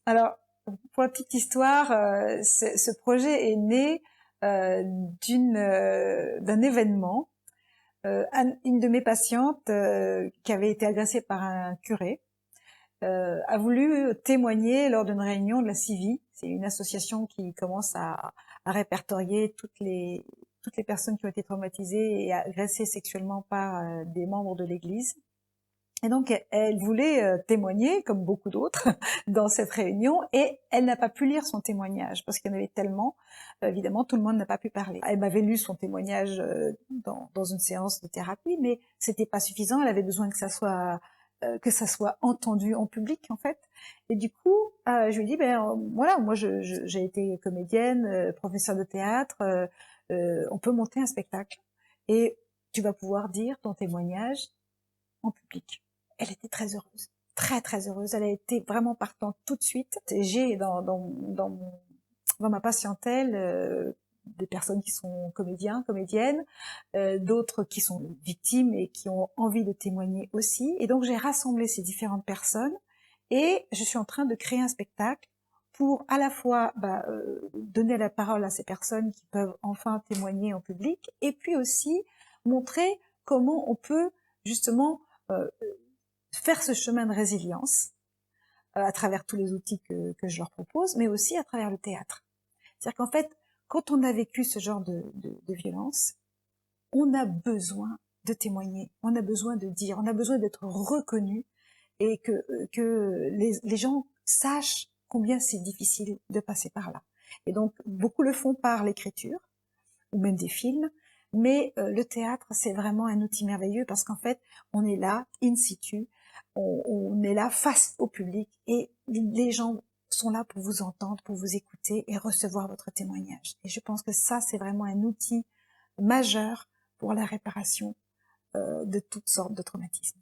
Alors, pour la petite histoire, ce projet est né d'un événement. Une de mes patientes, qui avait été agressée par un curé, a voulu témoigner lors d'une réunion de la CIVI. C'est une association qui commence à répertorier toutes les personnes qui ont été traumatisées et agressées sexuellement par des membres de l'Église. Et donc, elle voulait témoigner, comme beaucoup d'autres, dans cette réunion, et elle n'a pas pu lire son témoignage, parce qu'il y en avait tellement, évidemment, tout le monde n'a pas pu parler. Elle m'avait lu son témoignage dans une séance de thérapie, mais c'était pas suffisant, elle avait besoin que ça soit entendu en public, en fait. Et du coup, je lui ai dit, voilà, moi, j'ai été comédienne, professeure de théâtre, on peut monter un spectacle, et tu vas pouvoir dire ton témoignage en public. Elle était très heureuse, très très heureuse. Elle a été vraiment partante tout de suite. J'ai dans ma patientèle des personnes qui sont comédiens, comédiennes, d'autres qui sont victimes et qui ont envie de témoigner aussi. Et donc j'ai rassemblé ces différentes personnes et je suis en train de créer un spectacle pour à la fois donner la parole à ces personnes qui peuvent enfin témoigner en public et puis aussi montrer comment on peut justement euh, faire ce chemin de résilience à travers tous les outils que je leur propose, mais aussi à travers le théâtre. C'est-à-dire qu'en fait, quand on a vécu ce genre de violence, on a besoin de témoigner, on a besoin de dire, on a besoin d'être reconnu et que les gens sachent combien c'est difficile de passer par là. Et donc, beaucoup le font par l'écriture, ou même des films, mais le théâtre, c'est vraiment un outil merveilleux parce qu'en fait, on est là, in situ, on est là face au public et les gens sont là pour vous entendre, pour vous écouter et recevoir votre témoignage. Et je pense que ça, c'est vraiment un outil majeur pour la réparation de toutes sortes de traumatismes.